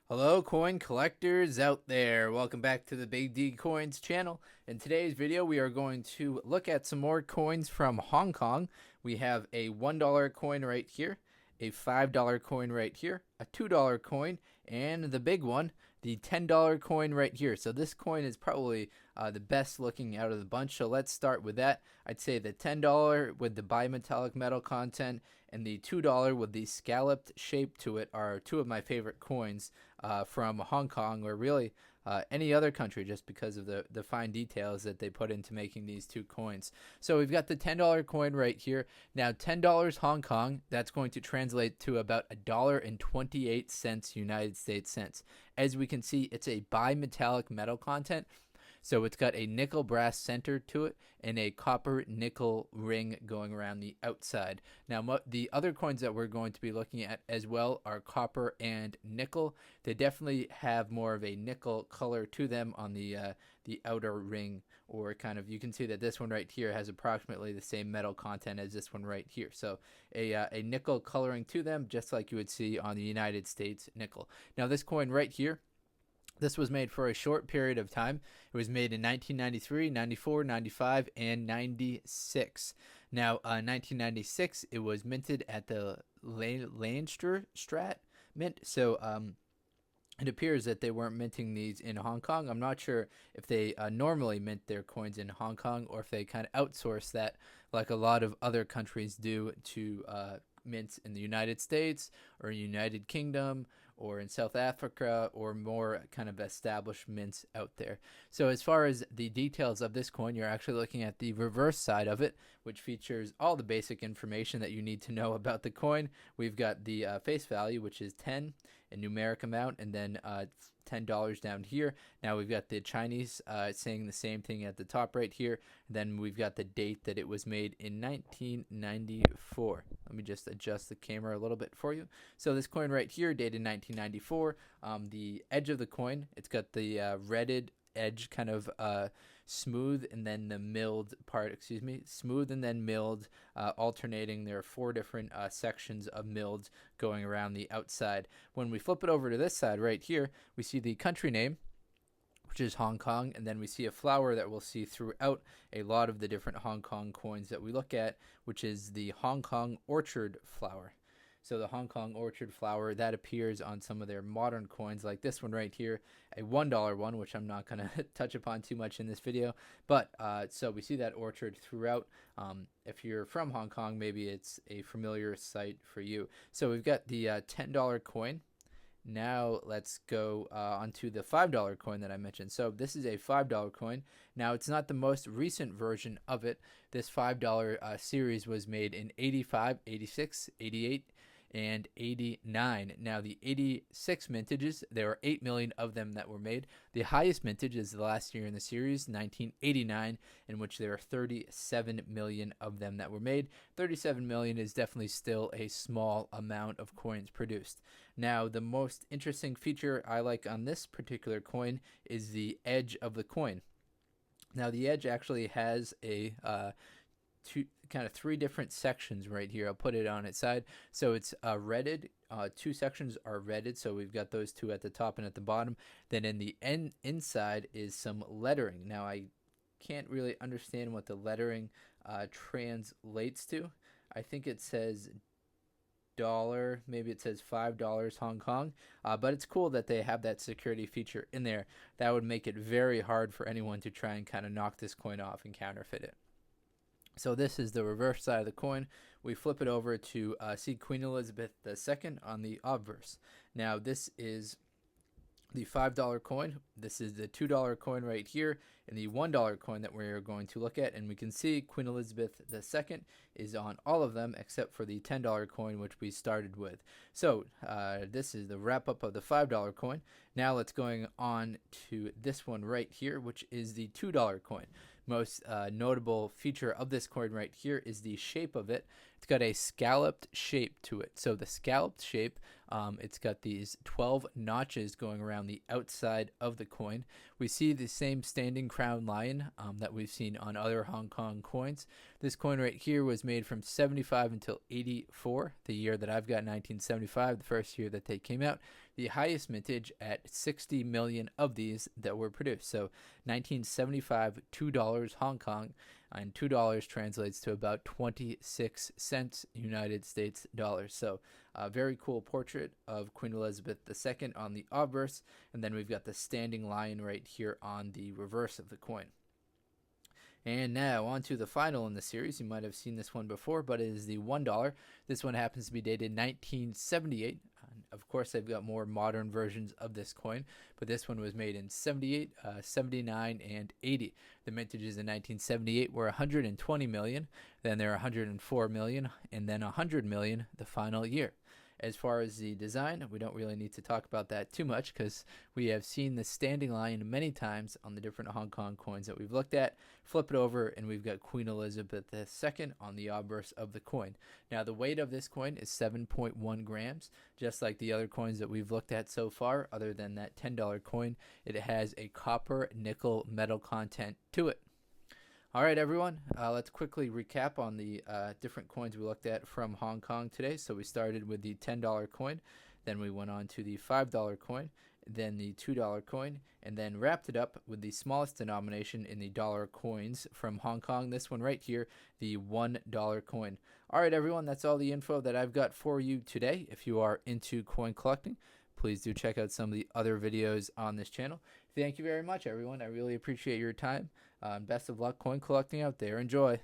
Hello coin collectors out there, welcome back to the Big D Coins channel. In today's video we are going to look at some more coins from Hong Kong. We have a $1 coin right here, a $5 coin right here, a $2 coin, and the big one, the $10 coin right here. So this coin is probably the best looking out of the bunch, so let's start with that. I'd say the $10 with the bimetallic metal content and the $2 with the scalloped shape to it are two of my favorite coins from Hong Kong, or really any other country, just because of the fine details that they put into making these two coins. So we've got the $10 coin right here. Now $10 Hong Kong, that's going to translate to about $1.28 United States cents. As we can see, it's a bimetallic metal content. So it's got a nickel brass center to it and a copper nickel ring going around the outside. Now, the other coins that we're going to be looking at as well are copper and nickel. They definitely have more of a nickel color to them on the outer ring, or kind of, you can see that this one right here has approximately the same metal content as this one right here. So a nickel coloring to them, just like you would see on the United States nickel. Now this coin right here, this was made for a short period of time. It was made in 1993, 94, 95, and 96. Now, 1996, it was minted at the Leinster Strat Mint. So, it appears that they weren't minting these in Hong Kong. I'm not sure if they normally mint their coins in Hong Kong, or if they kind of outsource that like a lot of other countries do to mints in the United States or United Kingdom or in South Africa, or more kind of established mints out there. So as far as the details of this coin, you're actually looking at the reverse side of it, which features all the basic information that you need to know about the coin. We've got the face value, which is 10, a numeric amount, and then $10 down here. Now we've got the Chinese saying the same thing at the top right here. Then we've got the date that it was made in 1994. Let me just adjust the camera a little bit for you. So this coin right here, dated 1994. The edge of the coin, it's got the redded edge, kind of smooth, and then the milled part, smooth and then milled, alternating. There are four different sections of milled going around the outside. When we flip it over to this side right here, we see the country name, which is Hong Kong, and then we see a flower that we'll see throughout a lot of the different Hong Kong coins that we look at, which is the Hong Kong orchard flower. So the Hong Kong orchard flower, that appears on some of their modern coins, like this one right here, a $1 one, which I'm not going to touch upon too much in this video. But so we see that orchard throughout. If you're from Hong Kong, maybe it's a familiar sight for you. So we've got the $10 coin. Now let's go onto the $5 coin that I mentioned. So this is a $5 coin. Now it's not the most recent version of it. This $5 series was made in 85, 86, 88, and 89. Now the 86 mintages, there are 8 million of them that were made. The highest mintage is the last year in the series, 1989, in which there are 37 million of them that were made. 37 million is definitely still a small amount of coins produced. Now the most interesting feature I like on this particular coin is the edge of the coin. Now the edge actually has a three different sections right here. I'll put it on its side. So it's redded. Two sections are redded, so we've got those two at the top and at the bottom. Then in the inside is some lettering. Now I can't really understand what the lettering translates to. I think it says dollar, maybe it says $5 Hong Kong, but it's cool that they have that security feature in there. That would make it very hard for anyone to try and kind of knock this coin off and counterfeit it. So this is the reverse side of the coin. We flip it over to see Queen Elizabeth II on the obverse. Now this is the $5 coin. This is the $2 coin right here, and the $1 coin that we're going to look at. And we can see Queen Elizabeth II is on all of them except for the $10 coin, which we started with. So this is the wrap up of the $5 coin. Now let's going on to this one right here, which is the $2 coin. Most notable feature of this coin right here is the shape of it. It's got a scalloped shape to it. So the scalloped shape, it's got these 12 notches going around the outside of the coin. We see the same standing crown lion that we've seen on other Hong Kong coins. This coin right here was made from 75 until 84, the year that I've got 1975, the first year that they came out. The highest mintage at 60 million of these that were produced. So 1975, $2 Hong Kong, and $2 translates to about 26 cents United States dollars. So a very cool portrait of Queen Elizabeth II on the obverse, and then we've got the standing lion right here on the reverse of the coin. And now on to the final in the series. You might have seen this one before, but it is the $1. This one happens to be dated 1978. Of course, I've got more modern versions of this coin, but this one was made in 78, 79, and 80. The mintages in 1978 were 120 million, then there were 104 million, and then 100 million the final year. As far as the design, we don't really need to talk about that too much because we have seen the standing lion many times on the different Hong Kong coins that we've looked at. Flip it over and we've got Queen Elizabeth II on the obverse of the coin. Now the weight of this coin is 7.1 grams, just like the other coins that we've looked at so far. Other than that $10 coin, it has a copper nickel metal content to it. All right, everyone, let's quickly recap on the different coins we looked at from Hong Kong today. So we started with the $10 coin, then we went on to the $5 coin, then the $2 coin, and then wrapped it up with the smallest denomination in the dollar coins from Hong Kong. This one right here, the $1 coin. All right, everyone, that's all the info that I've got for you today. If you are into coin collecting, please do check out some of the other videos on this channel. Thank you very much, everyone. I really appreciate your time. Best of luck coin collecting out there. Enjoy.